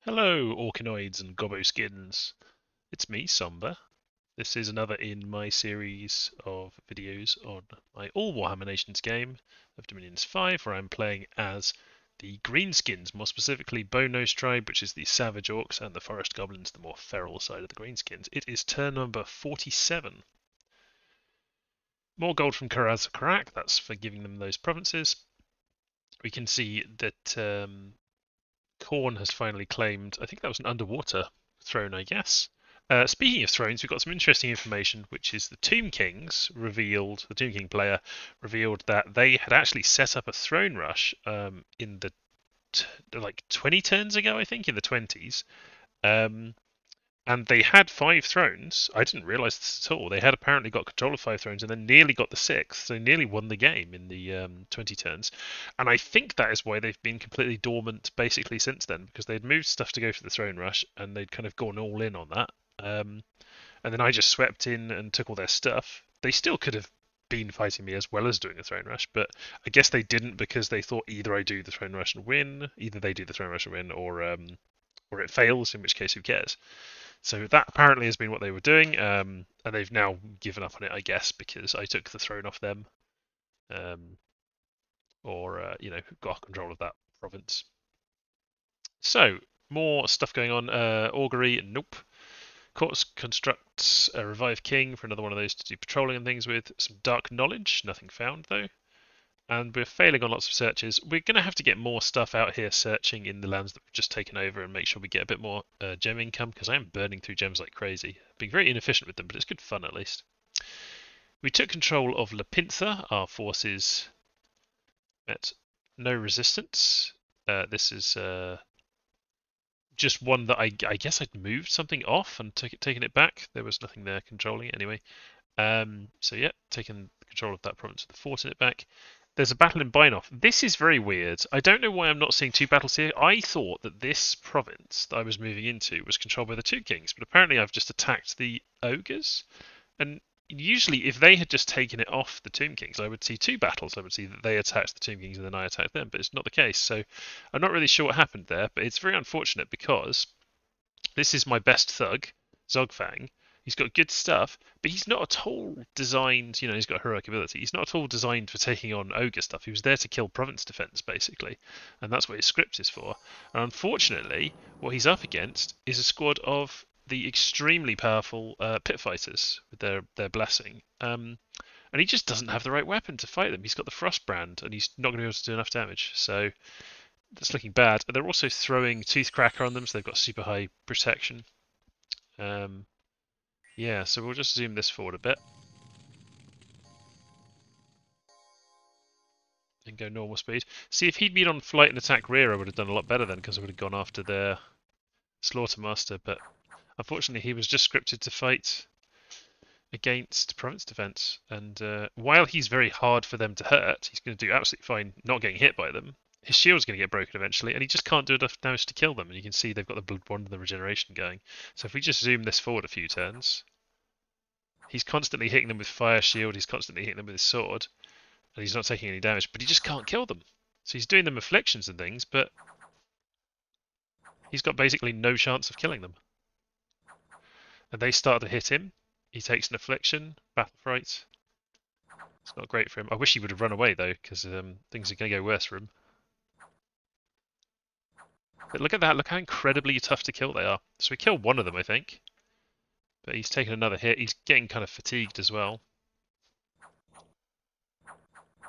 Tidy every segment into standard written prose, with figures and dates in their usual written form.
Hello, Orcanoids and Goboskins. It's me, Somber. This is another in my series of videos on my All Warhammer Nations game of Dominions 5, where I'm playing as the Greenskins, more specifically Bone-Nosed Tribe, which is the Savage Orcs, and the Forest Goblins, the more feral side of the Greenskins. It is turn number 47. More gold from Karaz-Karak, that's for giving them those provinces. We can see that Khorne has finally claimed, I think that was an underwater throne, I guess. Speaking of thrones, we've got some interesting information, which is the Tomb Kings revealed, the Tomb King player revealed that they had actually set up a throne rush in the like 20 turns ago, I think, in the 20s. Um, and they had 5 thrones. I didn't realize this at all. They had apparently got control of 5 thrones and then nearly got the sixth, so nearly won the game in the 20 turns. And I think that is why they've been completely dormant basically since then, because they'd moved stuff to go for the throne rush and they'd kind of gone all in on that. And then I just swept in and took all their stuff. They still could have been fighting me as well as doing a throne rush, but I guess they didn't because they thought either I do the throne rush and win, either they do the throne rush and win, or it fails, in which case who cares? So that apparently has been what they were doing, and they've now given up on it, I guess, because I took the throne off them, um, or got control of that province. So more stuff going on. Augury, nope. Courts constructs a revived king for another one of those to do patrolling and things with. Some dark knowledge, nothing found though. And we're failing on lots of searches. We're going to have to get more stuff out here searching in the lands that we've just taken over and make sure we get a bit more gem income, because I am burning through gems like crazy. Being very inefficient with them, but it's good fun at least. We took control of Lapintha. Our forces met no resistance. This is just one that I guess I'd moved something off and taken it back. There was nothing there controlling it anyway. So yeah, taken control of that province with the fort in it back. There's a battle in Bainoff. This is very weird. I don't know why I'm not seeing 2 battles here. I thought that this province that I was moving into was controlled by the 2 kings, but apparently I've just attacked the ogres. And usually, if they had just taken it off the Tomb Kings, I would see 2 battles. I would see that they attacked the Tomb Kings and then I attacked them, but it's not the case. So I'm not really sure what happened there, but it's very unfortunate because this is my best thug, Zogfang. He's got good stuff, but he's not at all designed, he's got heroic ability. He's not at all designed for taking on ogre stuff. He was there to kill province defense, basically, and that's what his script is for. And unfortunately, what he's up against is a squad of the extremely powerful pit fighters with their blessing. And he just doesn't have the right weapon to fight them. He's got the frost brand, and he's not going to be able to do enough damage. So that's looking bad. They're also throwing Toothcracker on them, so they've got super high protection. Yeah, so we'll just zoom this forward a bit and go normal speed. See, if he'd been on flight and attack rear, I would have done a lot better then, because I would have gone after their Slaughtermaster, but unfortunately he was just scripted to fight against province defense, and while he's very hard for them to hurt, he's going to do absolutely fine not getting hit by them. His shield's going to get broken eventually, and he just can't do enough damage to kill them, and you can see they've got the blood bond and the regeneration going. So if we just zoom this forward a few turns, he's constantly hitting them with fire shield, he's constantly hitting them with his sword, and he's not taking any damage, but he just can't kill them. So he's doing them afflictions and things, but he's got basically no chance of killing them. And they start to hit him, he takes an affliction, battle fright. It's not great for him. I wish he would have run away though, because things are going to go worse for him. But look at that, look how incredibly tough to kill they are. So we killed one of them, I think. But he's taken another hit, he's getting kind of fatigued as well.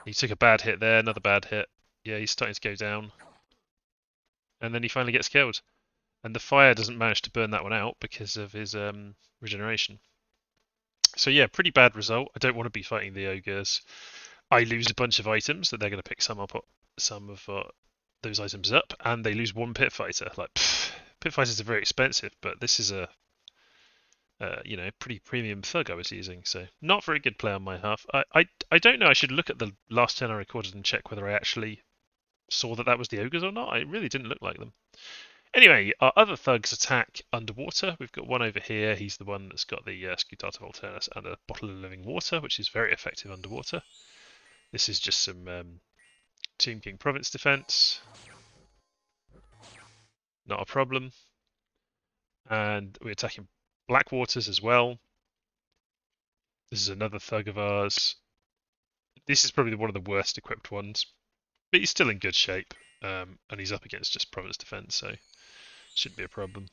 He took a bad hit there, another bad hit. Yeah, he's starting to go down. And then he finally gets killed. And the fire doesn't manage to burn that one out because of his regeneration. So yeah, pretty bad result. I don't want to be fighting the ogres. I lose a bunch of items that they're going to pick some of those items up, and they lose 1 pit fighter. Like, pit fighters are very expensive, but this is a pretty premium thug I was using, so not very good play on my half. I don't know. I should look at the last turn I recorded and check whether I actually saw that was the ogres or not. It really didn't look like them. Anyway, our other thugs attack underwater. We've got one over here. He's the one that's got the Scutata Volturnus and a bottle of living water, which is very effective underwater. This is just some Tomb King province defense. not a problem. And we're attacking Blackwaters as well. This is another thug of ours. This is probably one of the worst equipped ones, but he's still in good shape. And he's up against just Province Defense, so shouldn't be a problem.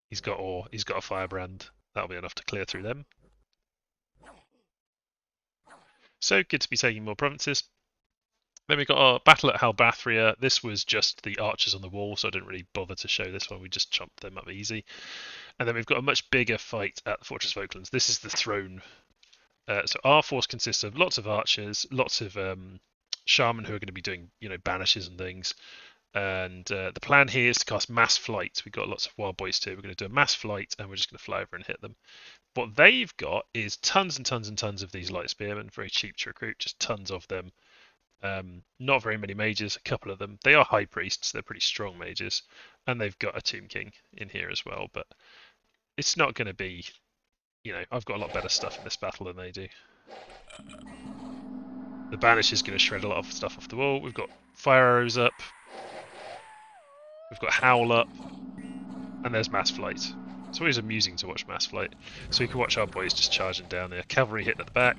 He's got ore. He's got a firebrand. That'll be enough to clear through them. So good to be taking more provinces. Then we got our battle at Halbathria. This was just the archers on the wall, so I didn't really bother to show this one. We just chopped them up easy. And then we've got a much bigger fight at the Fortress of Oaklands. This is the throne. So our force consists of lots of archers, lots of shaman who are going to be doing, banishes and things. And the plan here is to cast mass flight. We've got lots of wild boys too. We're going to do a mass flight, and we're just going to fly over and hit them. What they've got is tons and tons and tons of these light spearmen, very cheap to recruit, just tons of them. Not very many mages, a couple of them. They are high priests, they're pretty strong mages, and they've got a Tomb King in here as well, but it's not going to be, I've got a lot better stuff in this battle than they do. The Banish is going to shred a lot of stuff off the wall. We've got fire arrows up, we've got Howl up, and there's Mass Flight. It's always amusing to watch Mass Flight. So you can watch our boys just charging down there. Cavalry hitting at the back.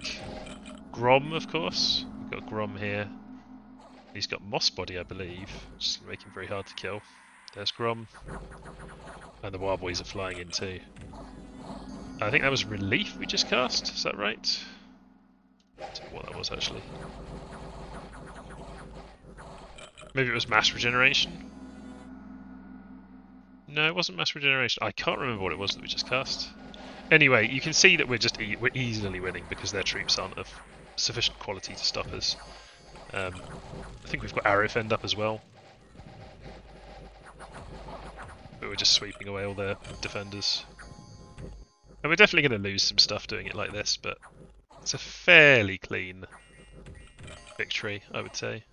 Grom, of course. We've got Grom here. He's got Moss Body, I believe. Just going to make him very hard to kill. There's Grom. And the Wild Boys are flying in too. I think that was Relief we just cast. Is that right? I don't know what that was actually. Maybe it was Mass Regeneration? No, it wasn't Mass Regeneration. I can't remember what it was that we just cast. Anyway, you can see that we're easily winning because their troops aren't of sufficient quality to stop us. I think we've got Arrowfend up as well. But we're just sweeping away all their defenders. And we're definitely going to lose some stuff doing it like this, but it's a fairly clean victory, I would say.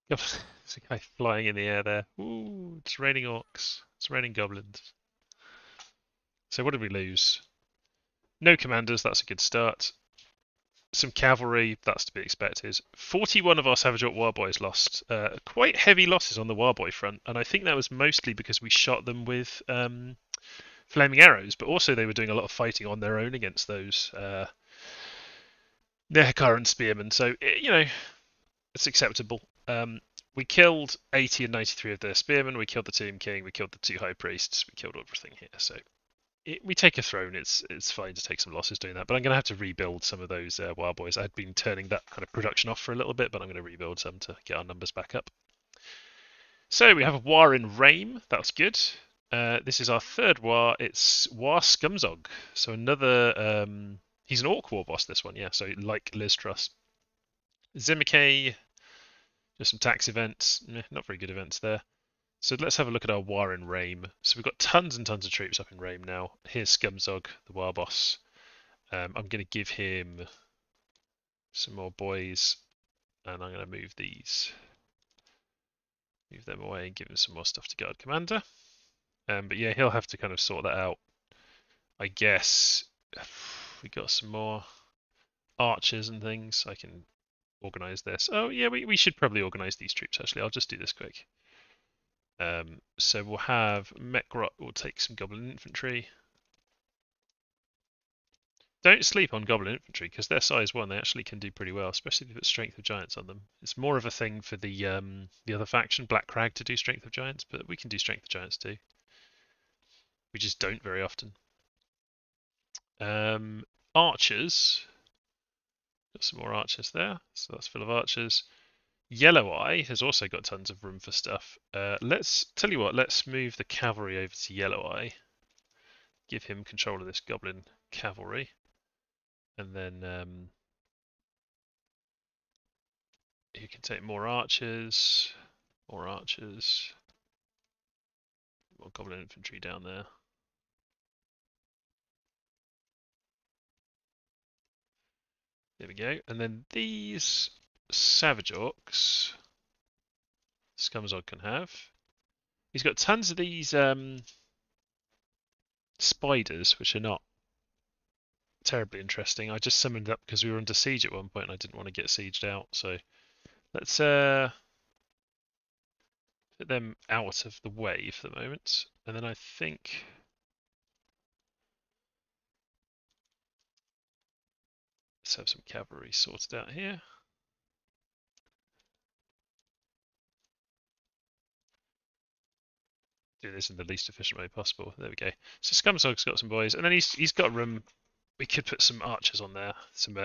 There's a guy flying in the air there. Ooh, it's raining orcs. It's raining goblins. So what did we lose? No commanders, that's a good start. Some cavalry, that's to be expected. 41 of our Savage Orc Warboys lost. Quite heavy losses on the Warboy front, and I think that was mostly because we shot them with flaming arrows, but also they were doing a lot of fighting on their own against those Nehekhara and spearmen, so it's acceptable. We killed 80 and 93 of their spearmen, we killed the Tomb King, we killed the 2 high priests, we killed everything here, so we take a throne. It's fine to take some losses doing that, but I'm going to have to rebuild some of those wild boys. I'd been turning that kind of production off for a little bit, but I'm going to rebuild some to get our numbers back up. So we have a war in Rame. That's good. This is our third war. It's War Scumzog. So another. He's an orc war boss. This one, yeah. So like Liz Truss. Zimikay. Just some tax events. Not very good events there. So let's have a look at our war in Rame. So we've got tons and tons of troops up in Rame now. Here's Scumzog, the war boss. I'm going to give him some more boys, and I'm going to move these. Move them away and give him some more stuff to guard commander. But yeah, he'll have to kind of sort that out. I guess we got some more archers and things. I can organise this. Oh yeah, we should probably organise these troops actually. I'll just do this quick. So we'll have Mekrot will take some Goblin infantry. Don't sleep on Goblin infantry because they're size 1. They actually can do pretty well, especially if you put Strength of Giants on them. It's more of a thing for the other faction, Black Crag, to do Strength of Giants, but we can do Strength of Giants too. We just don't very often. Archers. Got some more archers there, so that's full of archers. Yellow Eye has also got tons of room for stuff. Let's tell you what. Let's move the cavalry over to Yellow Eye. Give him control of this Goblin cavalry, and then he can take more archers, more Goblin infantry down there. There we go. And then these Savage Orcs, Scumzog can have. He's got tons of these spiders, which are not terribly interesting. I just summoned up because we were under siege at one point and I didn't want to get sieged out. So let's put them out of the way for the moment. And then I think let's have some cavalry sorted out here. Do this in the least efficient way possible. There we go. So Scumsog's got some boys, and then he's got room. We could put some archers on there, some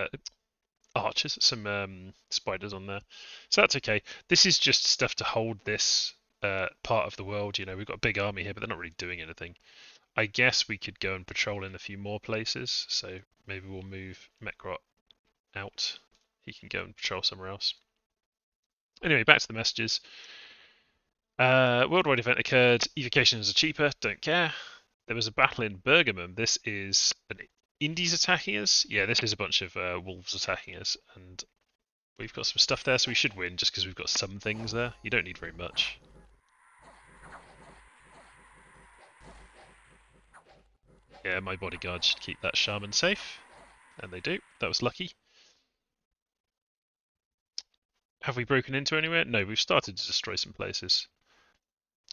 spiders on there. So that's okay. This is just stuff to hold this part of the world. You know, we've got a big army here, but they're not really doing anything. I guess we could go and patrol in a few more places. So maybe we'll move Mekrot out. He can go and patrol somewhere else. Anyway, back to the messages. Worldwide event occurred. Evocations are cheaper. Don't care. There was a battle in Bergamum. This is an Indies attacking us. Yeah, this is a bunch of wolves attacking us, and we've got some stuff there, so we should win just because we've got some things there. You don't need very much. Yeah, my bodyguard should keep that shaman safe, and they do. That was lucky. Have we broken into anywhere? No, we've started to destroy some places.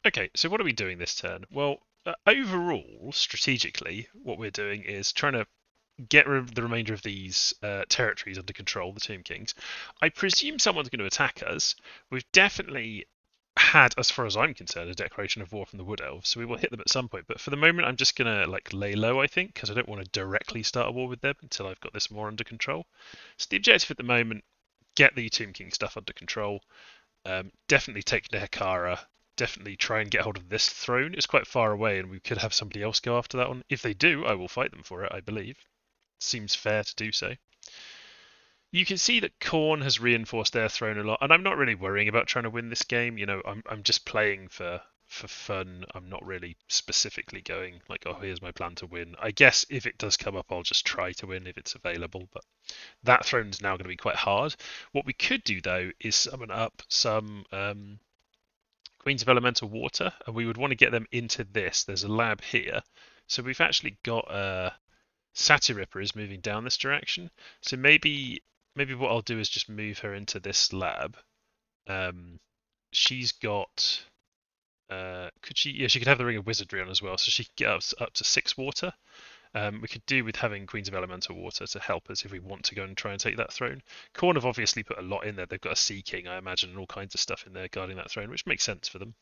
Okay, so what are we doing this turn? Well, overall, strategically, what we're doing is trying to get the remainder of these territories under control, the Tomb Kings. I presume someone's going to attack us. We've definitely had, as far as I'm concerned, a declaration of war from the Wood Elves, so we will hit them at some point. But for the moment, I'm just going to like lay low, I think, because I don't want to directly start a war with them until I've got this more under control. So the objective at the moment, get the Tomb King stuff under control. Definitely take Nehekhara. Definitely try and get hold of this throne. It's quite far away, and we could have somebody else go after that one. If they do, I will fight them for it, I believe. Seems fair to do so. You can see that Khorne has reinforced their throne a lot, and I'm not really worrying about trying to win this game. You know, I'm just playing for fun. I'm not really specifically going like, oh, here's my plan to win. I guess if it does come up, I'll just try to win if it's available. But that throne's now going to be quite hard. What we could do though is summon up some Queens of Elemental Water, and we would want to get them into this. There's a lab here, so we've actually got Satyripper is moving down this direction. So maybe what I'll do is just move her into this lab. She's got could she? Yeah, she could have the Ring of Wizardry on as well, so she could get up to 6 water. We could do with having Queens of Elemental Water to help us if we want to go and try and take that throne. Khorne have obviously put a lot in there. They've got a Sea King, I imagine, and all kinds of stuff in there guarding that throne, which makes sense for them.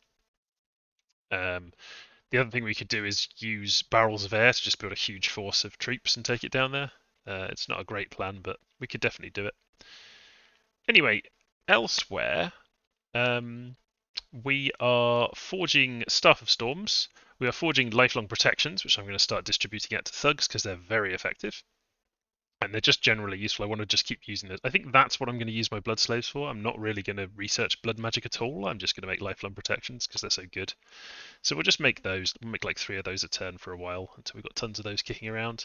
The other thing we could do is use Barrels of Air to just build a huge force of troops and take it down there. It's not a great plan, but we could definitely do it. Anyway, elsewhere, we are forging Staff of Storms. We are forging Lifelong Protections, which I'm going to start distributing out to thugs because they're very effective. And they're just generally useful. I want to just keep using it. I think that's what I'm going to use my Blood Slaves for. I'm not really going to research blood magic at all. I'm just going to make Lifelong Protections because they're so good. So we'll just make those. We'll make like 3 of those a turn for a while until we've got tons of those kicking around.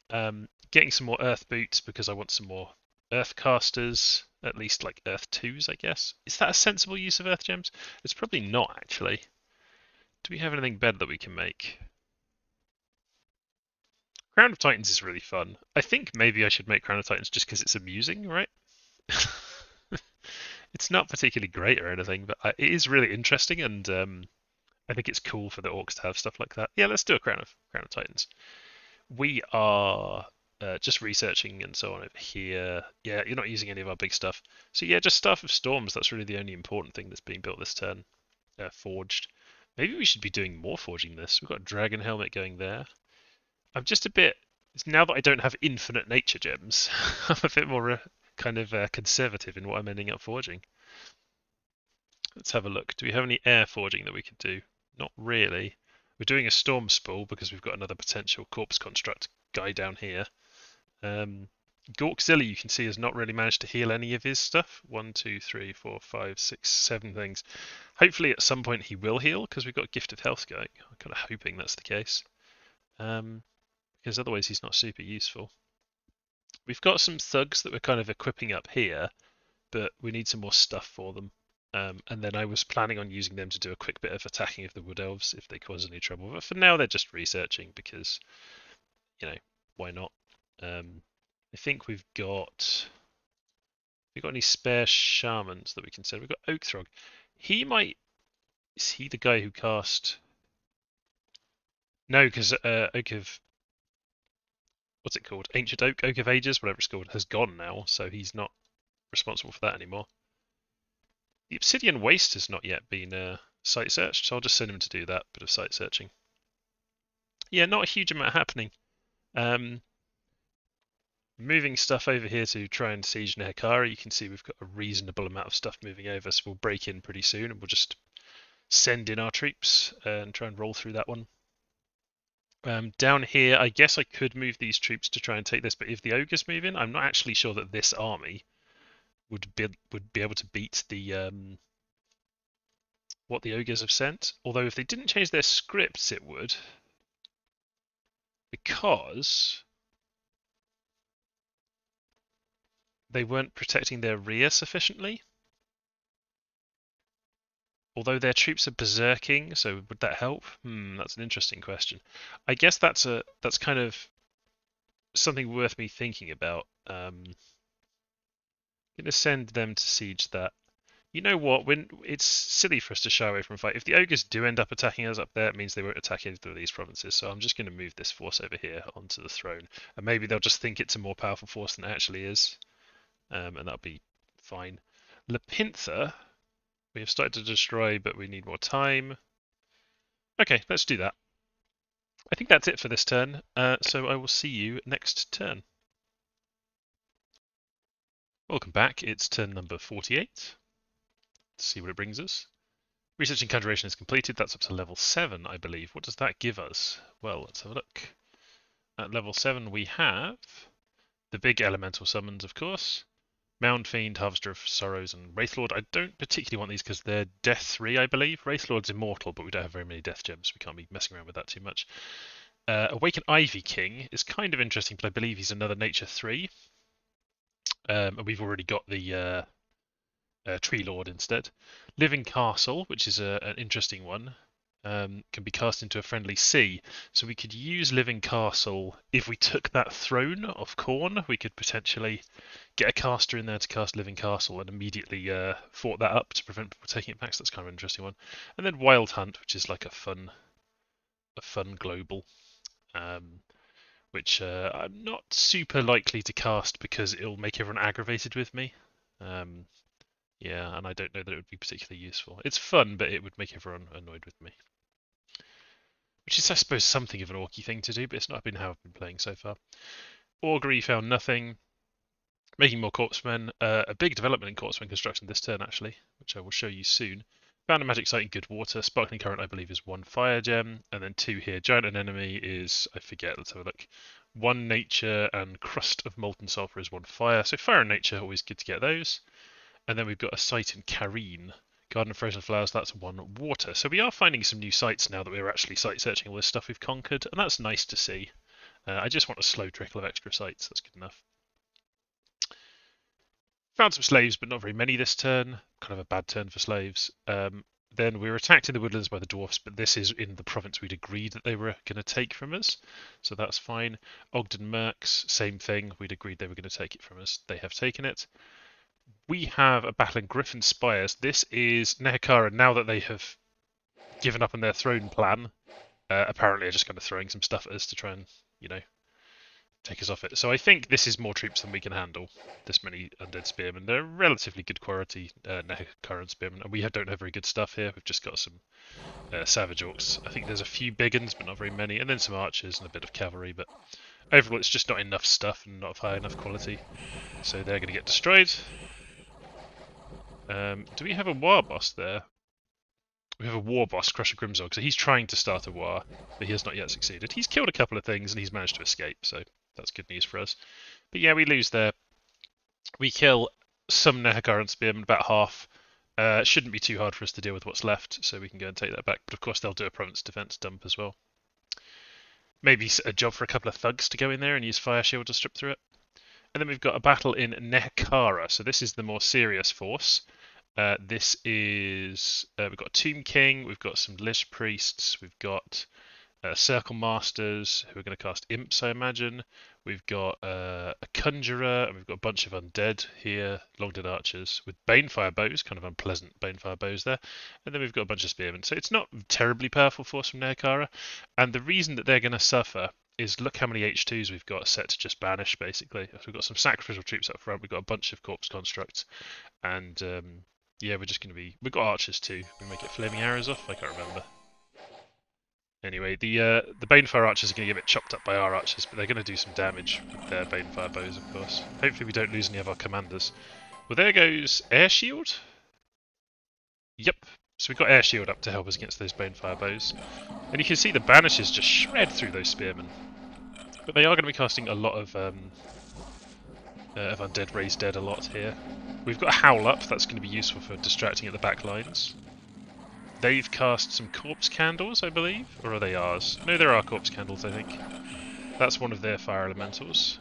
Getting some more Earth Boots because I want some more Earth Casters, at least like Earth 2s, I guess. Is that a sensible use of Earth Gems? It's probably not, actually. Do we have anything better that we can make? Crown of Titans is really fun. I think maybe I should make Crown of Titans just because it's amusing, right? It's not particularly great or anything, but it is really interesting, and I think it's cool for the Orcs to have stuff like that. Yeah, let's do a Crown of Titans. We are just researching and so on over here. Yeah, you're not using any of our big stuff. So yeah, just Staff of Storms. That's really the only important thing that's being built this turn. Forged. Maybe we should be doing more forging this. We've got a Dragon Helmet going there. I'm just a bit, now that I don't have infinite nature gems, I'm a bit more kind of conservative in what I'm ending up forging. Let's have a look. Do we have any air forging that we could do? Not really. We're doing a storm spool because we've got another potential corpse construct guy down here. Gorkzilla, you can see, has not really managed to heal any of his stuff. 1, 2, 3, 4, 5, 6, 7 things. Hopefully at some point he will heal because we've got Gift of Health going. I'm kind of hoping that's the case. Because otherwise he's not super useful. We've got some thugs that we're kind of equipping up here, but we need some more stuff for them. And then I was planning on using them to do a quick bit of attacking of the Wood Elves if they cause any trouble. But for now they're just researching because, you know, why not? I think we've got any spare shamans that we can send? We've got Oakthrog. He might. Is he the guy who cast? No, because Oak of what's it called? Ancient Oak, Oak of Ages, whatever it's called, has gone now, so he's not responsible for that anymore. The Obsidian Waste has not yet been site searched, so I'll just send him to do that bit of site searching. Yeah, not a huge amount happening. Moving stuff over here to try and siege Nehekhara. You can see we've got a reasonable amount of stuff moving over, so we'll break in pretty soon, and we'll just send in our troops and try and roll through that one. Down here, I guess I could move these troops to try and take this, but if the ogres move in, I'm not actually sure that this army would be able to beat the what the ogres have sent. Although if they didn't change their scripts, it would, because they weren't protecting their rear sufficiently. Although their troops are berserking, so would that help? That's an interesting question. I guess that's kind of something worth me thinking about. I'm going to send them to siege that. You know what? When it's silly for us to shy away from a fight. If the ogres do end up attacking us up there, it means they won't attack either of these provinces. So I'm just going to move this force over here onto the throne, and maybe they'll just think it's a more powerful force than it actually is, and that'll be fine. Lepintha. We have started to destroy, but we need more time. Okay, let's do that. I think that's it for this turn, so I will see you next turn. Welcome back, it's turn number 48. Let's see what it brings us. Research and Conjuration is completed, that's up to level 7, I believe. What does that give us? Well, let's have a look. At level 7 we have the big elemental summons, of course. Mound Fiend, Harvester of Sorrows, and Wraithlord. I don't particularly want these because they're Death 3, I believe. Wraithlord's immortal, but we don't have very many Death Gems. We can't be messing around with that too much. Awaken Ivy King is kind of interesting, but I believe he's another Nature 3. And we've already got the Tree Lord instead. Living Castle, which is an interesting one, can be cast into a friendly sea. So we could use Living Castle. If we took that throne of Khorne, we could potentially get a caster in there to cast Living Castle and immediately fort that up to prevent people taking it back. So that's kind of an interesting one. And then Wild Hunt, which is like a fun global, which I'm not super likely to cast because it'll make everyone aggravated with me. Yeah, and I don't know that it would be particularly useful. It's fun, but it would make everyone annoyed with me. Which is, I suppose, something of an orky thing to do, but it's not been how I've been playing so far. Augury found nothing. Making more corpsemen. A big development in corpsemen construction this turn, actually, which I will show you soon. Found a magic site in good water. Sparkling Current, I believe, is 1 fire gem. And then 2 here. Giant Anemone is, I forget, let's have a look. 1 nature, and Crust of Molten Sulfur is 1 fire. So fire and nature, always good to get those. And then we've got a site in Kareen. Garden of Frozen Flowers, that's 1 water. So we are finding some new sites now that we're actually site searching all this stuff we've conquered. And that's nice to see. I just want a slow trickle of extra sites. That's good enough. Found some slaves, but not very many this turn. Kind of a bad turn for slaves. Then we were attacked in the woodlands by the dwarfs, but this is in the province we'd agreed that they were going to take from us. So that's fine. Ogden Mercs, same thing. We'd agreed they were going to take it from us. They have taken it. We have a battle in Griffin Spires. This is Nehekhara, now that they have given up on their throne plan. Apparently are just kind of throwing some stuff at us to try and, take us off it. So I think this is more troops than we can handle, this many undead spearmen. They're relatively good quality Nehekhara spearmen, and we don't have very good stuff here. We've just got some savage orcs. I think there's a few big ones, but not very many, and then some archers and a bit of cavalry, but overall it's just not enough stuff and not of high enough quality. So they're going to get destroyed. Do we have a war boss there? We have a war boss, Crusher Grimzog, so he's trying to start a war, but he has not yet succeeded. He's killed a couple of things and he's managed to escape, so that's good news for us. But yeah, we lose there. We kill some Nehekhara spearmen, about half. Shouldn't be too hard for us to deal with what's left, so we can go and take that back. But of course they'll do a province defense dump as well. Maybe a job for a couple of thugs to go in there and use Fire Shield to strip through it. And then we've got a battle in Nehekhara, so this is the more serious force. This is we've got Tomb King, we've got some Lich Priests, we've got Circle Masters, who are going to cast Imps, I imagine. We've got a Conjurer, and we've got a bunch of Undead here, Long Dead Archers, with Banefire Bows, kind of unpleasant Banefire Bows there. And then we've got a bunch of Spearmen. So it's not a terribly powerful force from Nehekhara. And the reason that they're going to suffer is look how many H2s we've got set to just banish, basically. So we've got some Sacrificial Troops up front, we've got a bunch of Corpse Constructs, and yeah, we're just going to be... We've got Archers too. We make it Flaming Arrows off? I can't remember. Anyway, the Banefire Archers are going to get a bit chopped up by our Archers, but they're going to do some damage with their Banefire Bows, of course. Hopefully we don't lose any of our Commanders. Well, there goes Air Shield. Yep. So we've got Air Shield up to help us against those Banefire Bows. And you can see the Banishes just shred through those Spearmen. But they are going to be casting a lot of Undead Raised Dead a lot here. We've got a Howl up, that's going to be useful for distracting at the back lines. They've cast some Corpse Candles, I believe, or are they ours? No, there are Corpse Candles, I think. That's one of their Fire Elementals.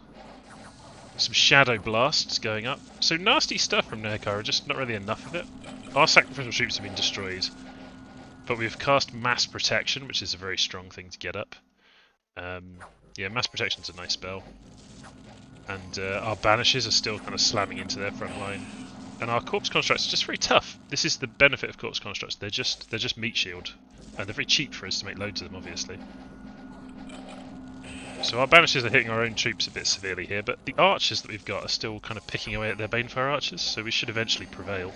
Some Shadow Blasts going up. So nasty stuff from Nehekhara, just not really enough of it. Our Sacrificial Troops have been destroyed, but we've cast Mass Protection, which is a very strong thing to get up. Yeah, Mass Protection's a nice spell. And our Banishes are still kind of slamming into their front line. And our Corpse Constructs are just very tough. This is the benefit of Corpse Constructs. They're just meat shield. And they're very cheap for us to make loads of them, obviously. So our Banishes are hitting our own troops a bit severely here, but the Archers that we've got are still kind of picking away at their Banefire Archers, so we should eventually prevail.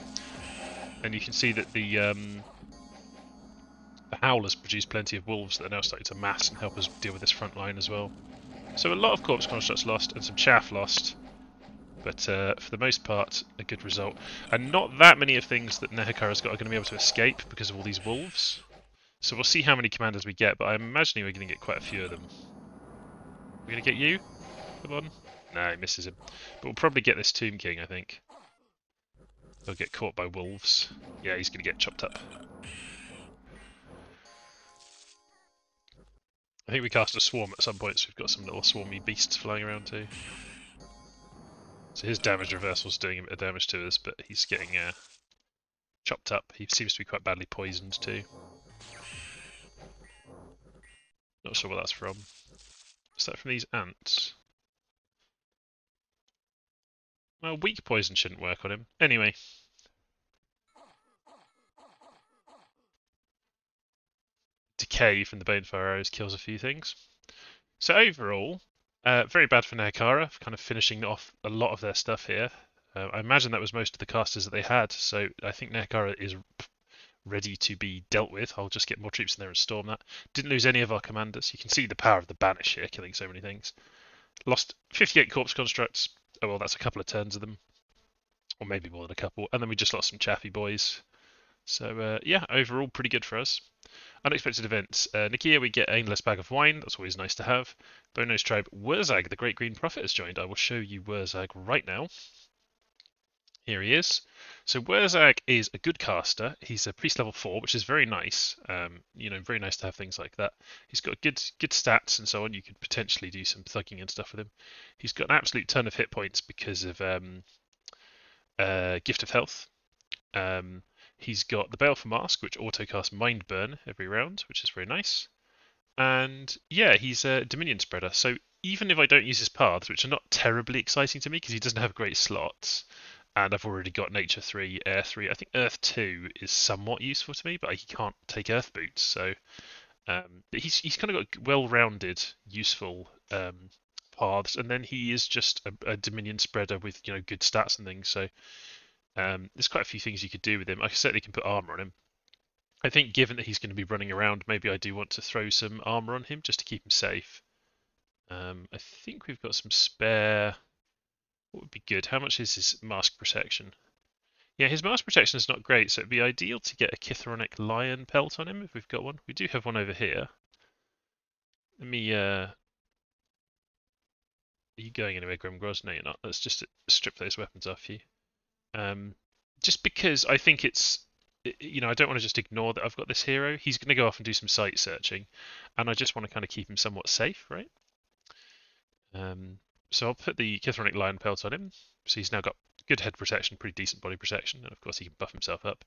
And you can see that the Howlers produce plenty of Wolves that are now starting to mass and help us deal with this front line as well. So a lot of Corpse Constructs lost and some Chaff lost. But for the most part, a good result. And not that many of things that Nehekhara's got are going to be able to escape because of all these wolves. So we'll see how many commanders we get, but I'm imagining we're going to get quite a few of them. We're going to get you? Come on. No, he misses him. But we'll probably get this Tomb King, I think. He'll get caught by wolves. Yeah, he's going to get chopped up. I think we cast a swarm at some point, so we've got some little swarmy beasts flying around too. So his damage reversal's doing a bit of damage to us, but he's getting chopped up. He seems to be quite badly poisoned too. Not sure what that's from. Is that from these ants? Well, weak poison shouldn't work on him. Anyway. Decay from the Banefire arrows kills a few things. So overall, very bad for Nehekhara, for kind of finishing off a lot of their stuff here. I imagine that was most of the casters that they had, so I think Nehekhara is ready to be dealt with. I'll just get more troops in there and storm that. Didn't lose any of our commanders. You can see the power of the Banish here, killing so many things. Lost 58 Corpse Constructs. Oh well, that's a couple of turns of them. Or maybe more than a couple. And then we just lost some Chaffy boys. So yeah, overall pretty good for us. Unexpected events. Nikia, we get Aimless Bag of Wine. That's always nice to have. Bono's Tribe. Wurzag, the Great Green Prophet, has joined. I will show you Wurzag right now. Here he is. So Wurzag is a good caster. He's a priest level 4, which is very nice. You know, very nice to have things like that. He's got good stats and so on. You could potentially do some thugging and stuff with him. He's got an absolute ton of hit points because of Gift of Health. He's got the Baleful Mask, which auto-casts Mind Burn every round, which is very nice. And yeah, he's a Dominion Spreader. So even if I don't use his paths, which are not terribly exciting to me because he doesn't have great slots, and I've already got Nature 3, Air 3, I think Earth 2 is somewhat useful to me, but he can't take Earth Boots. So but he's kind of got well-rounded, useful paths, and then he is just a Dominion Spreader with good stats and things. So there's quite a few things you could do with him. I certainly can put armor on him. I think given that he's going to be running around, maybe I do want to throw some armor on him just to keep him safe. I think we've got some spare. What would be good? How much is his mask protection? Yeah, his mask protection is not great, so it'd be ideal to get a Chithronic Lion pelt on him if we've got one. We do have one over here. Let me. Are you going anywhere, Grimgroz? No, you're not. Let's just strip those weapons off you. Just because I think it's, I don't want to just ignore that I've got this hero. He's going to go off and do some site searching, and I just want to kind of keep him somewhat safe, right? So I'll put the Chithronic Lion pelt on him. So he's now got good head protection, pretty decent body protection, and of course he can buff himself up.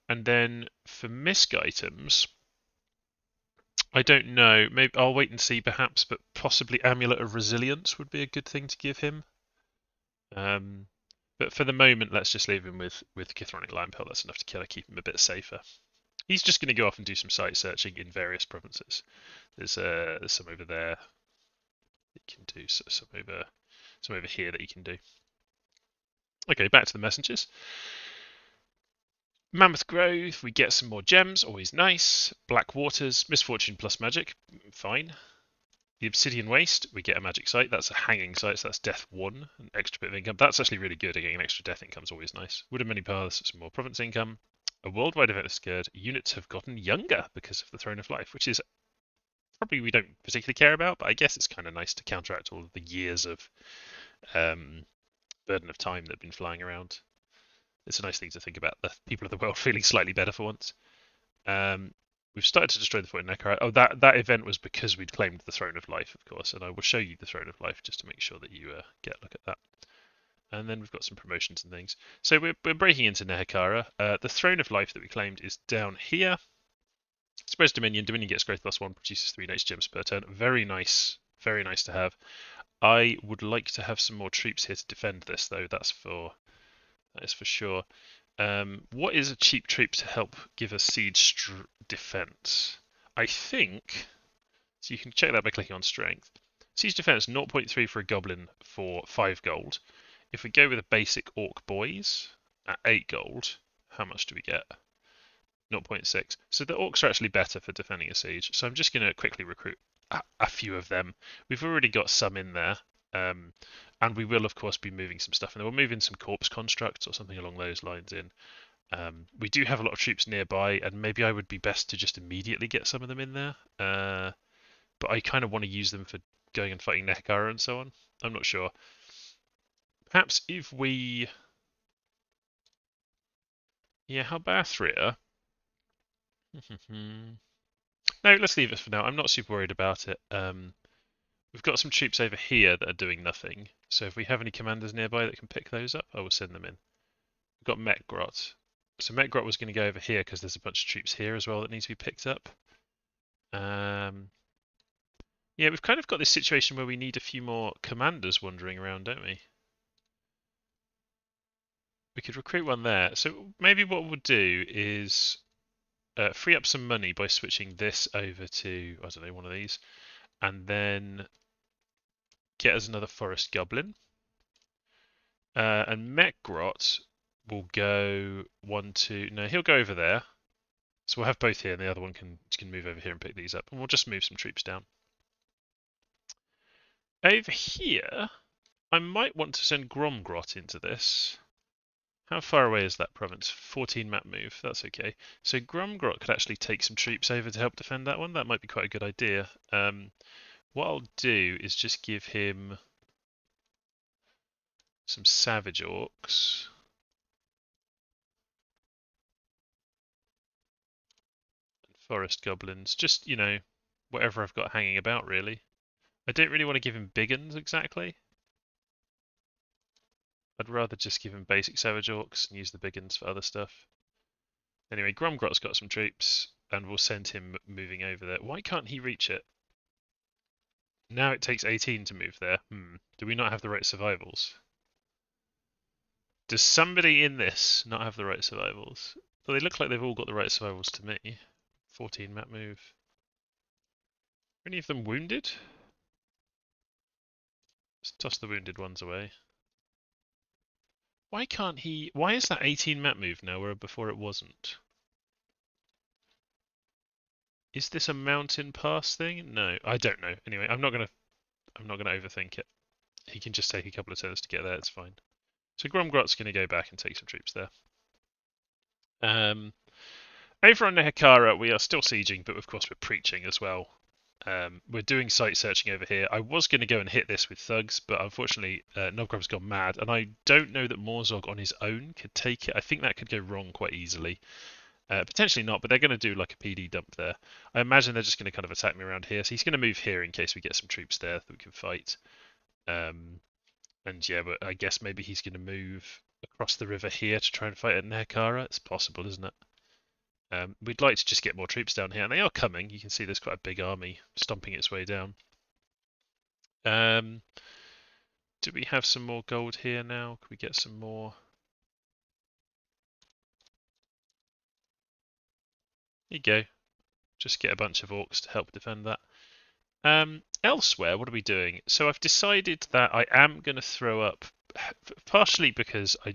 And then for misc items, I don't know. Maybe I'll wait and see, perhaps, but possibly Amulet of Resilience would be a good thing to give him. Um, but for the moment, let's just leave him with Kithronic Lion Pill. That's enough to kill. Keep him a bit safer. He's just going to go off and do some site searching in various provinces. There's some over there that you can do. So some over here that you can do. Okay, back to the messengers. Mammoth Grove, we get some more gems, always nice. Black Waters, Misfortune plus Magic, fine. The Obsidian Waste, we get a magic site. That's a hanging site, so that's Death 1, an extra bit of income. That's actually really good. Getting an extra death income is always nice. Wood of Many Paths, some more province income. A worldwide event is scared. Units have gotten younger because of the Throne of Life, which is probably we don't particularly care about, but I guess it's kind of nice to counteract all of the years of burden of time that have been flying around. It's a nice thing to think about the people of the world feeling slightly better for once. We've started to destroy the fort in Nehekhara. Oh, that event was because we'd claimed the Throne of Life, of course, and I will show you the Throne of Life just to make sure that you get a look at that. And then we've got some promotions and things. So we're breaking into Nehekhara. The Throne of Life that we claimed is down here. Spreads Dominion. Dominion gets growth +1, produces 3 nature gems per turn. Very nice to have. I would like to have some more troops here to defend this, though. That is for sure. What is a cheap troop to help give us siege defense? I think, so you can check that by clicking on strength. Siege defense 0.3 for a goblin for 5 gold. If we go with a basic orc boys at 8 gold, how much do we get? 0.6. So the orcs are actually better for defending a siege. So I'm just going to quickly recruit a few of them. We've already got some in there. And we will, of course, be moving some stuff. And we'll move in some corpse constructs or something along those lines in. We do have a lot of troops nearby, and maybe I would be best to just immediately get some of them in there. But I kind of want to use them for going and fighting Nehekhara and so on. I'm not sure. Perhaps if we... Yeah, Halbathria. No, let's leave it for now. I'm not super worried about it. We've got some troops over here that are doing nothing. So if we have any commanders nearby that can pick those up, I will send them in. We've got Metgrot. So Metgrot was going to go over here because there's a bunch of troops here as well that need to be picked up. Yeah, we've kind of got this situation where we need a few more commanders wandering around, don't we? We could recruit one there. So maybe what we'll do is free up some money by switching this over to, I don't know, one of these. And then get us another forest goblin. And Metgrot will go 1, 2. No, he'll go over there. So we'll have both here, and the other one can move over here and pick these up. And we'll just move some troops down. Over here, I might want to send Gromgrot into this. How far away is that province? 14 map move. That's okay. So Gromgrot could actually take some troops over to help defend that one. That might be quite a good idea. What I'll do is just give him some savage orcs. And forest goblins. Just, you know, whatever I've got hanging about, really. I don't really want to give him big uns exactly. I'd rather just give him basic savage orcs and use the big uns for other stuff. Anyway, Gromgrot's got some troops, and we'll send him moving over there. Why can't he reach it? Now it takes 18 to move there. Do we not have the right survivals? Does somebody in this not have the right survivals? Well, they look like they've all got the right survivals to me. 14 map move. Are any of them wounded? Let's toss the wounded ones away. Why can't he... Why is that 18 map move now where before it wasn't? Is this a mountain pass thing? No, I don't know. Anyway, I'm not gonna overthink it. He can just take a couple of turns to get there, it's fine. So Gromgrot's gonna go back and take some troops there. Over on Nehekhara, we are still sieging, but of course we're preaching as well. We're doing site searching over here. I was going to go and hit this with thugs, but unfortunately Novgorod's gone mad, and I don't know that Morzog on his own could take it. I think that could go wrong quite easily. Potentially not, but they're going to do like a PD dump there. I imagine they're just going to kind of attack me around here, so he's going to move here in case we get some troops there that we can fight. And yeah, but I guess maybe he's going to move across the river here to try and fight at Nehekhara. It's possible, isn't it? We'd like to just get more troops down here, and they are coming. You can see there's quite a big army stomping its way down. Do we have some more gold here now? Can we get some more? There you go. Just get a bunch of orcs to help defend that. Elsewhere, what are we doing? So I've decided that I am going to throw up, partially because I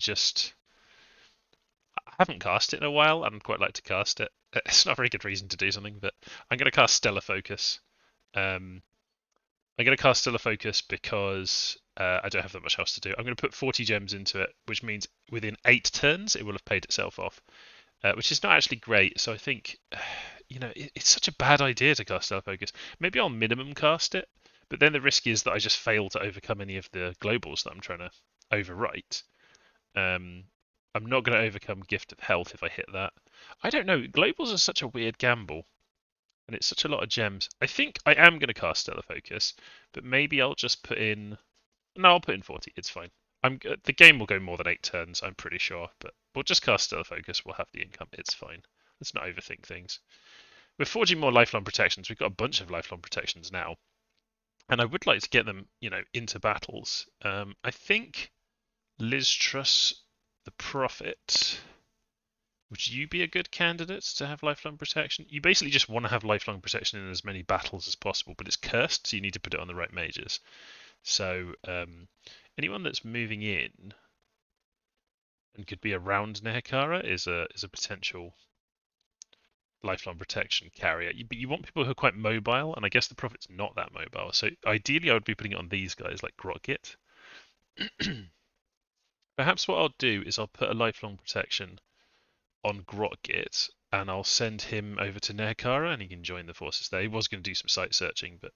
haven't cast it in a while, and I'd quite like to cast it. It's not a very good reason to do something, but I'm going to cast Stellar Focus. I'm going to cast Stellar Focus because I don't have that much else to do. I'm going to put 40 gems into it, which means within 8 turns it will have paid itself off, which is not actually great. So I think, it's such a bad idea to cast Stellar Focus. Maybe I'll minimum cast it, but then the risk is that I just fail to overcome any of the globals that I'm trying to overwrite. I'm not going to overcome Gift of Health if I hit that. I don't know. Globals are such a weird gamble, and it's such a lot of gems. I think I am going to cast Stellar Focus, but maybe I'll just put in. No, I'll put in 40. It's fine. The game will go more than 8 turns, I'm pretty sure, but we'll just cast Stellar Focus. We'll have the income. It's fine. Let's not overthink things. We're forging more lifelong protections. We've got a bunch of lifelong protections now, and I would like to get them, into battles. I think Liz Truss, the Prophet. Would you be a good candidate to have lifelong protection? You basically just want to have lifelong protection in as many battles as possible, but it's cursed, so you need to put it on the right mages. So anyone that's moving in and could be around Nehekhara is a potential lifelong protection carrier. But you want people who are quite mobile, and I guess the Prophet's not that mobile. So ideally, I would be putting it on these guys like Grotgit. Perhaps what I'll do is I'll put a lifelong protection on Grotgit, and I'll send him over to Nehekhara, and he can join the forces there. He was going to do some site searching, but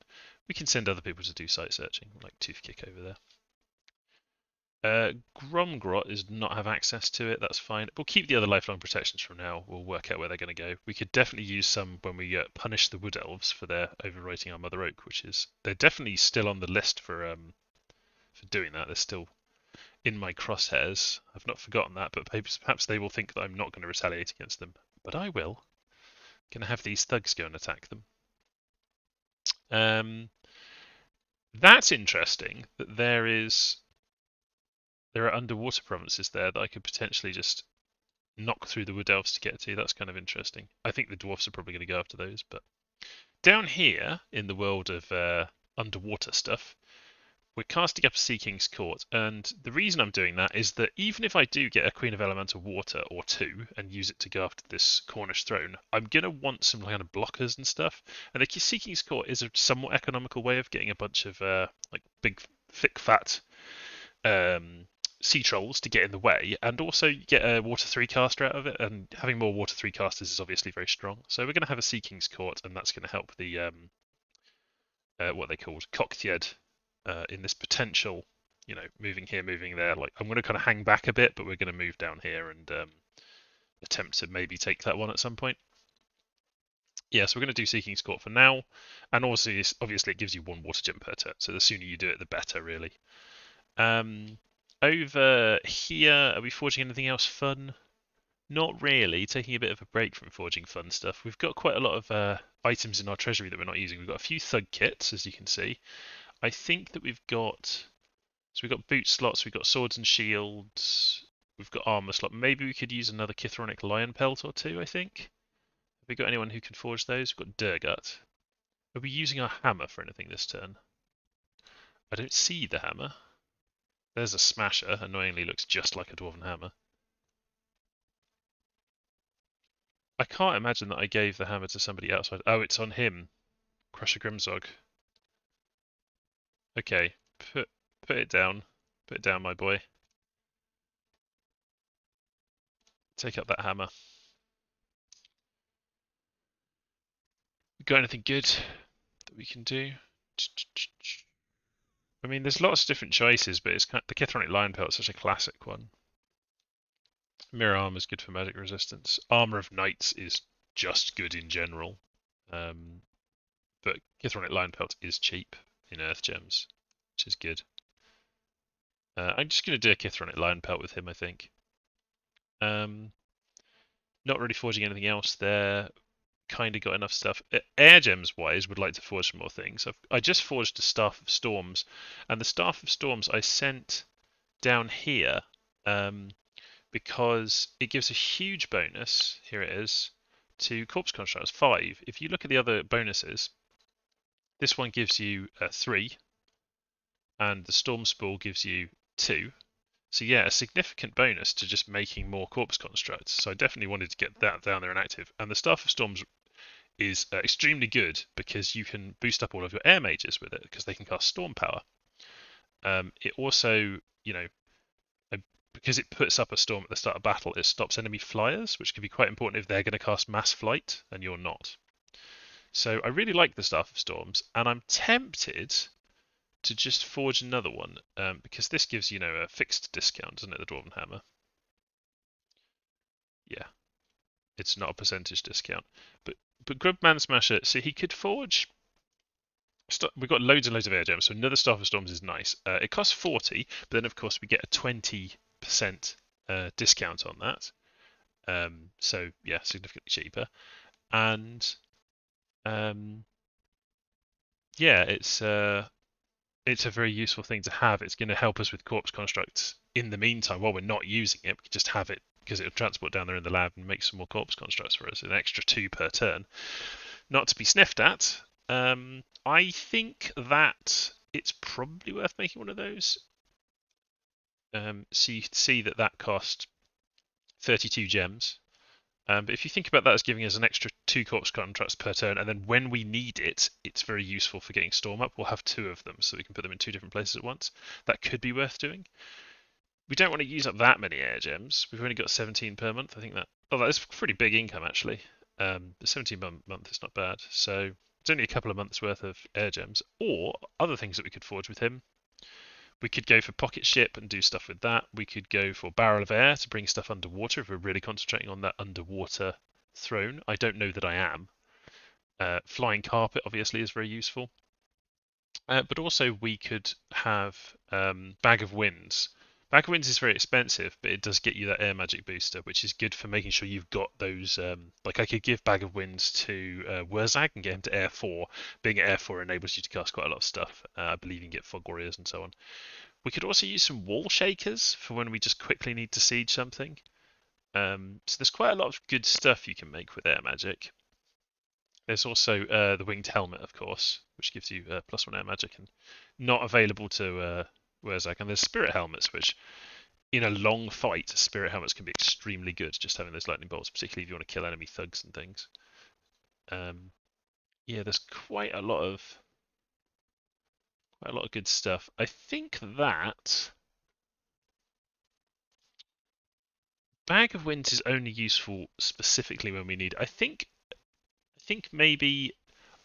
we can send other people to do site searching, like Toothkick over there. Gromgrot does not have access to it. That's fine. We'll keep the other lifelong protections from now. We'll work out where they're going to go. We could definitely use some when we punish the Wood Elves for their overwriting our Mother Oak, they're definitely still on the list for doing that. They're still in my crosshairs. I've not forgotten that, but perhaps they will think that I'm not going to retaliate against them. But I will. Going to have these thugs go and attack them. That's interesting that there are underwater provinces there that I could potentially just knock through the Wood Elves to get to. That's kind of interesting. I think the dwarfs are probably going to go after those, but down here in the world of underwater stuff, we're casting up Sea King's Court, and the reason I'm doing that is that even if I do get a Queen of Elemental Water or 2 and use it to go after this Cornish throne, I'm going to want some kind of blockers and stuff. And the Sea King's Court is a somewhat economical way of getting a bunch of big, thick, fat sea trolls to get in the way, and also you get a Water 3 caster out of it, and having more Water 3 casters is obviously very strong. So we're going to have a Sea King's Court, and that's going to help the what they called Cocktied in this potential, moving here, moving there. Like I'm going to kind of hang back a bit, but we're going to move down here and attempt to maybe take that one at some point. Yeah, so we're going to do Sea King's Court for now, and also obviously it gives you 1 water gem per turn, so the sooner you do it, the better, really. Over here, are we forging anything else fun? Not really. Taking a bit of a break from forging fun stuff. We've got quite a lot of items in our treasury that we're not using. We've got a few thug kits, as you can see. I think that we've got boot slots, we've got swords and shields, we've got armor slot. Maybe we could use another Chithronic lion pelt or 2, I think. Have we got anyone who can forge those? We've got Durgut. Are we using our hammer for anything this turn? I don't see the hammer. There's a smasher, annoyingly looks just like a dwarven hammer. I can't imagine that I gave the hammer to somebody else. Oh, it's on him. Crusher Grimzog. Okay, put it down. Put it down, my boy. Take up that hammer. Got anything good that we can do? I mean, there's lots of different choices, but it's the Chithronic Lion Pelt is such a classic one. Mirror Armor is good for magic resistance. Armor of Knights is just good in general. But Chithronic Lion Pelt is cheap in Earth Gems, which is good. I'm just going to do a Chithronic Lion Pelt with him, I think. Not Not really forging anything else there. Kind of got enough stuff. Air gems wise, would like to forge some more things. I just forged a Staff of Storms, and the Staff of Storms I sent down here because it gives a huge bonus. Here it is to Corpse Constructs 5. If you look at the other bonuses, this one gives you 3, and the Storm Spool gives you 2. So yeah, a significant bonus to just making more Corpse Constructs. So I definitely wanted to get that down there and active. And the Staff of Storms is extremely good because you can boost up all of your air mages with it because they can cast Storm Power. It also, because it puts up a storm at the start of battle, it stops enemy flyers, which can be quite important if they're going to cast Mass Flight and you're not. So I really like the Staff of Storms, and I'm tempted to just forge another one because this gives a fixed discount, doesn't it? The Dwarven Hammer. Yeah, it's not a percentage discount, but Grubman Smasher. So he could forge. We've got loads and loads of air gems, so another Staff of Storms is nice. It costs 40, but then of course we get a 20% discount on that. So yeah, significantly cheaper, and yeah, it's a very useful thing to have. It's going to help us with corpse constructs in the meantime while we're not using it. We can just have it because it'll transport down there in the lab and make some more corpse constructs for us. An extra 2 per turn, not to be sniffed at. I think that it's probably worth making one of those. So you can see that cost 32 gems. But if you think about that as giving us an extra 2 corpse contracts per turn, and then when we need it, it's very useful for getting Storm up. We'll have 2 of them, so we can put them in 2 different places at once. That could be worth doing. We don't want to use up that many air gems. We've only got 17 per month. I think that is pretty big income actually. The 17 per month is not bad. So it's only a couple of months worth of air gems, or other things that we could forge with him. We could go for Pocket Ship and do stuff with that. We could go for Barrel of Air to bring stuff underwater if we're really concentrating on that underwater throne. I don't know that I am. Flying Carpet obviously is very useful. But also we could have Bag of Winds. Bag of Winds is very expensive, but it does get you that air magic booster, which is good for making sure you've got those. Like I could give Bag of Winds to Wurzag and get him to Air 4. Being at Air 4 enables you to cast quite a lot of stuff. I believe you can get Fog Warriors and so on. We could also use some Wall Shakers for when we just quickly need to siege something. So there's quite a lot of good stuff you can make with air magic. There's also the Winged Helmet, of course, which gives you +1 air magic and not available to Wurzag. And there's Spirit Helmets, which in a long fight, Spirit Helmets can be extremely good, just having those lightning bolts, particularly if you want to kill enemy thugs and things. Yeah, there's quite a lot of good stuff. I think that Bag of Winds is only useful specifically when we need it. I think maybe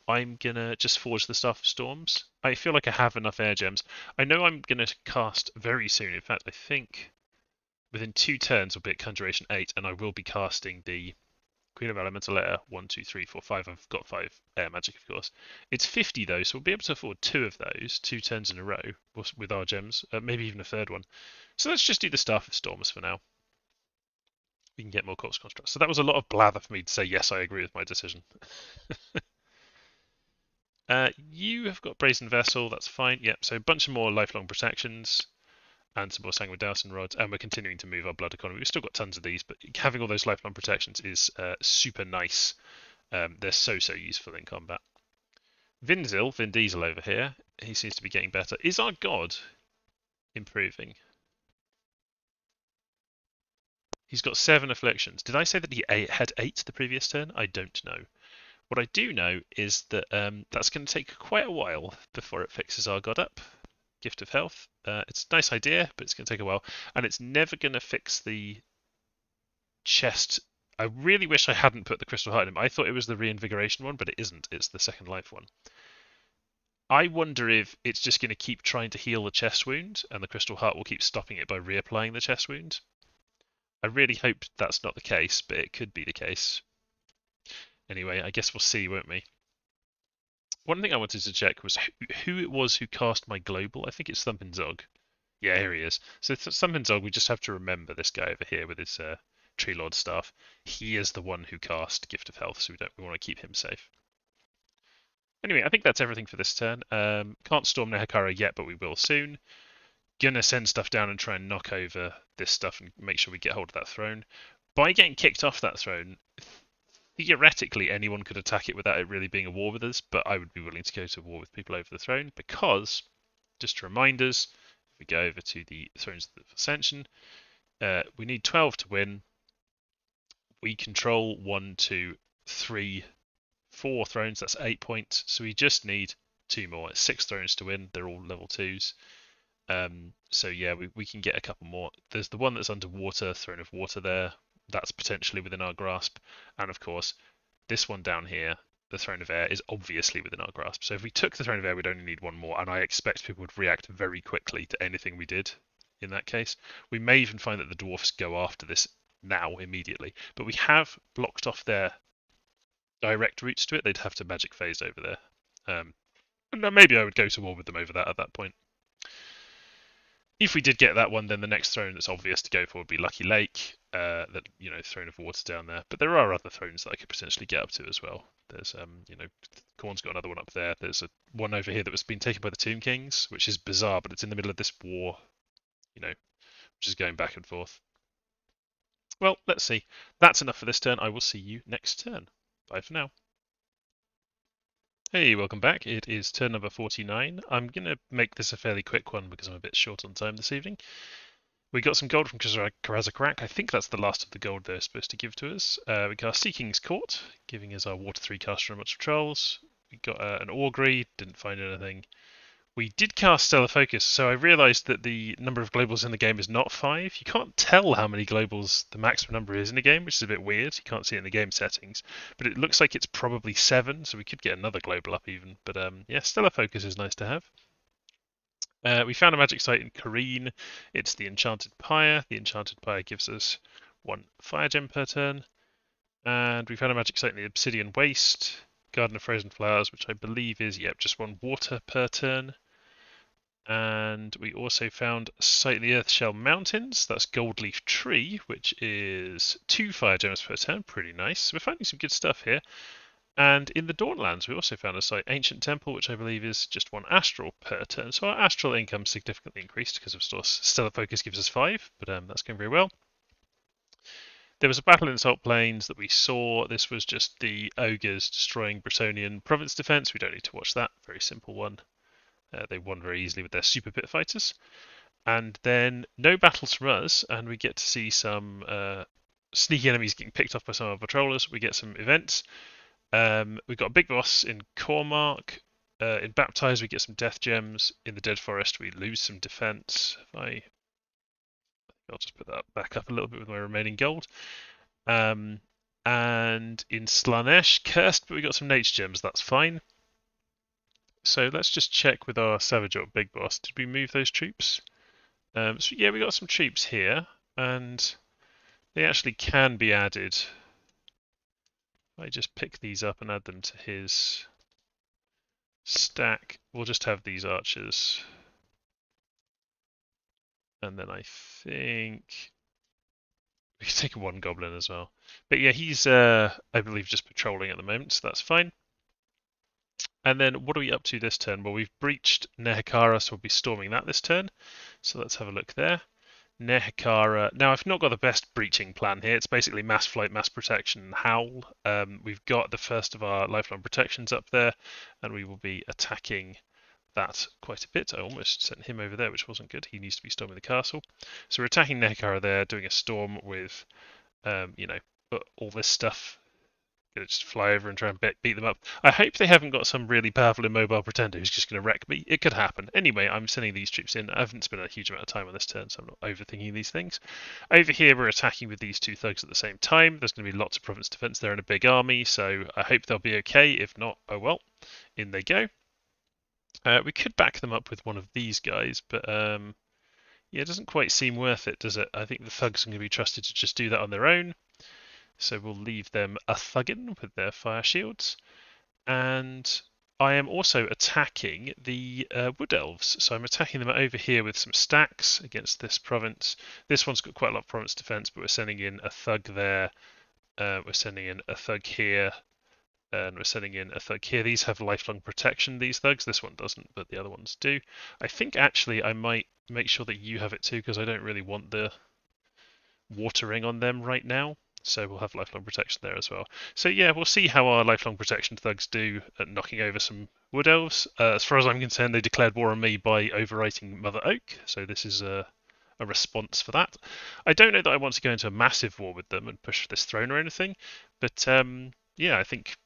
I'm gonna just forge the Staff of Storms. I feel like I have enough air gems. I know I'm gonna cast very soon. In fact, I think within 2 turns will be at Conjuration 8, and I will be casting the Queen of Elemental Air 1, 2, 3, 4, 5. I've got 5 air magic, of course. It's 50 though, so we'll be able to afford 2 of those, 2 turns in a row with our gems, maybe even a third one. So let's just do the Staff of Storms for now. We can get more corpse constructs. So that was a lot of blather for me to say yes, I agree with my decision. You have got Brazen Vessel, that's fine. Yep, so a bunch of more lifelong protections and some more Sanguine Dowsing Rods, and we're continuing to move our blood economy. We've still got tons of these, but having all those lifelong protections is super nice. They're so useful in combat. Vin Diesel over here, he seems to be getting better. Is our god improving? He's got 7 afflictions. Did I say that he had 8 the previous turn? I don't know. What I do know is that that's going to take quite a while before it fixes our god up. Gift of Health. It's a nice idea, but it's going to take a while. And it's never going to fix the chest. I really wish I hadn't put the Crystal Heart in him. I thought it was the Reinvigoration one, but it isn't. It's the Second Life one. I wonder if it's just going to keep trying to heal the chest wound, and the Crystal Heart will keep stopping it by reapplying the chest wound. I really hope that's not the case, but it could be the case. Anyway, I guess we'll see, won't we? One thing I wanted to check was who it was who cast my global. I think it's Thumpin' Zog. Yeah, here he is. So Thumpin' Zog, we just have to remember this guy over here with his Tree Lord staff. He is the one who cast Gift of Health, so we want to keep him safe. Anyway, I think that's everything for this turn. Can't storm Nehekhara yet, but we will soon. Gonna send stuff down and try and knock over this stuff and make sure we get hold of that throne. By getting kicked off that throne, theoretically anyone could attack it without it really being a war with us, but I would be willing to go to war with people over the throne because, just to remind us, if we go over to the Thrones of Ascension, we need 12 to win. We control 1, 2, 3, 4 thrones, that's 8 points, so we just need 2 more. It's 6 thrones to win, they're all level 2s. So yeah, we can get a couple more. There's the one that's underwater, Throne of Water there, that's potentially within our grasp. And of course, this one down here, the Throne of Air, is obviously within our grasp. So if we took the Throne of Air, we'd only need 1 more, and I expect people would react very quickly to anything we did in that case. We may even find that the dwarfs go after this now, immediately. But we have blocked off their direct routes to it. They'd have to magic phase over there. And maybe I would go to war with them over that at that point. If we did get that one, then the next throne that's obvious to go for would be Lucky Lake, that Throne of Water down there. But there are other thrones that I could potentially get up to as well. There's Khorne's got another one up there. There's one over here that was being taken by the Tomb Kings, which is bizarre, but it's in the middle of this war, which is going back and forth. Well, let's see. That's enough for this turn. I will see you next turn. Bye for now. Hey, welcome back. It is turn number 49. I'm going to make this a fairly quick one because I'm a bit short on time this evening. We got some gold from Karazakrak. I think that's the last of the gold they're supposed to give to us. We cast Sea King's Court, giving us our Water 3 caster and much patrols. We got an Augury, didn't find anything. We did cast Stellar Focus, so I realised that the number of globals in the game is not 5. You can't tell how many globals the maximum number is in a game, which is a bit weird. You can't see it in the game settings, but it looks like it's probably 7, so we could get another global up even. But yeah, Stellar Focus is nice to have. We found a magic site in Kareen. It's the Enchanted Pyre. The Enchanted Pyre gives us 1 fire gem per turn. And we found a magic site in the Obsidian Waste. Garden of Frozen Flowers, which I believe is, just 1 water per turn. And we also found a site in the Earthshell Mountains. That's Goldleaf Tree, which is 2 fire gems per turn. Pretty nice. We're finding some good stuff here. And in the Dawnlands, we also found a site, Ancient Temple, which I believe is just 1 astral per turn. So our astral income significantly increased because, of course, Stellar Focus gives us 5, but that's going very well. There was a battle in the Salt Plains that we saw. This was just the ogres destroying Bretonian province defense. We don't need to watch that. Very simple one. They won very easily with their super pit fighters. And then no battles from us, and we get to see some sneaky enemies getting picked off by some of our patrollers. We get some events. We've got a big boss in Cormark. In Baptize, we get some death gems. In the Dead Forest, we lose some defense. I'll just put that back up a little bit with my remaining gold. And in Slanesh, cursed, but we got some nature gems. That's fine. So let's just check with our Savage Orc Big Boss. Did we move those troops? So yeah, we got some troops here, and they actually can be added. I just pick these up and add them to his stack. We'll just have these archers. And then I think we can take 1 goblin as well. But yeah, he's, I believe, just patrolling at the moment, so that's fine. And then what are we up to this turn? Well, we've breached Nehekhara, so we'll be storming that this turn. So let's have a look there. Nehekhara. Now, I've not got the best breaching plan here. It's basically mass flight, mass protection, and howl. We've got the first of our lifelong protections up there, and we will be attacking that quite a bit. I almost sent him over there, which wasn't good. He needs to be storming the castle. So we're attacking Nehekhara there, doing a storm with, all this stuff. Gonna just fly over and try and beat them up. I hope they haven't got some really powerful immobile pretender who's just going to wreck me. It could happen. Anyway, I'm sending these troops in. I haven't spent a huge amount of time on this turn, so I'm not overthinking these things. Over here, we're attacking with these 2 thugs at the same time. There's going to be lots of province defense there and a big army, so I hope they'll be okay. If not, oh well. In they go. We could back them up with one of these guys, but yeah, it doesn't quite seem worth it, does it? I think the thugs are going to be trusted to just do that on their own. So we'll leave them a thuggin with their fire shields. And I am also attacking the Wood Elves. So I'm attacking them over here with some stacks against this province. This one's got quite a lot of province defense, but we're sending in a thug there. We're sending in a thug here. And we're sending in a thug here. These have lifelong protection, these thugs. This one doesn't, but the other ones do. I think actually I might make sure that you have it too, because I don't really want the watering on them right now. So we'll have lifelong protection there as well. So yeah, we'll see how our lifelong protection thugs do at knocking over some wood elves. As far as I'm concerned, they declared war on me by overwriting Mother Oak. So this is a response for that. I don't know that I want to go into a massive war with them and push for this throne or anything, but yeah, I think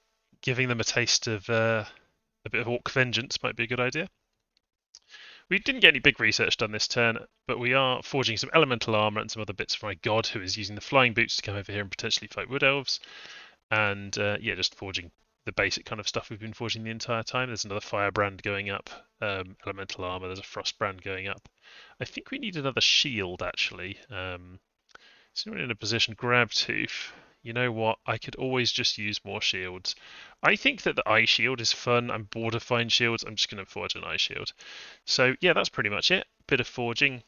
giving them a taste of a bit of orc vengeance might be a good idea. We didn't get any big research done this turn, but we are forging some elemental armor and some other bits for my god, who is using the flying boots to come over here and potentially fight wood elves. And yeah, just forging the basic kind of stuff we've been forging the entire time. There's another firebrand going up, elemental armor. There's a frostbrand going up. I think we need another shield actually. Is anyone in a position? Grab tooth. You know what? I could always just use more shields. I think that the eye shield is fun. I'm bored of fine shields. I'm just going to forge an eye shield. So yeah, that's pretty much it. Bit of forging.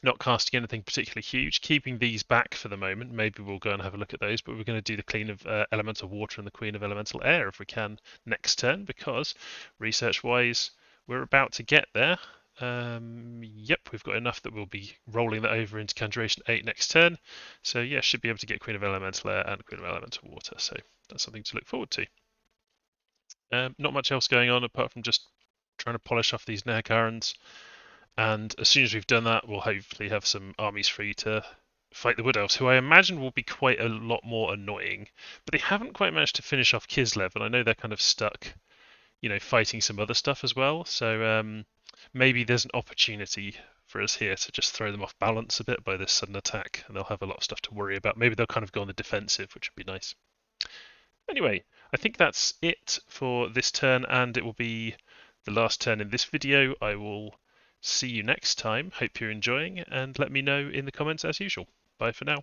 Not casting anything particularly huge. Keeping these back for the moment. Maybe we'll go and have a look at those. But we're going to do the Queen of Elemental Water and the Queen of Elemental Air if we can next turn. Because research-wise, we're about to get there. Yep, we've got enough that we'll be rolling that over into Conjuration 8 next turn. So yeah, should be able to get Queen of Elemental Air and Queen of Elemental Water. So that's something to look forward to. Not much else going on apart from just trying to polish off these Nehekharans. And as soon as we've done that, we'll hopefully have some armies free to fight the Wood Elves, who I imagine will be quite a lot more annoying. But they haven't quite managed to finish off Kislev, and I know they're kind of stuck, you know, fighting some other stuff as well. So maybe there's an opportunity for us here to just throw them off balance a bit by this sudden attack, and they'll have a lot of stuff to worry about. Maybe they'll kind of go on the defensive, which would be nice. Anyway, I think that's it for this turn, and it will be the last turn in this video. I will see you next time. Hope you're enjoying, and let me know in the comments as usual. Bye for now.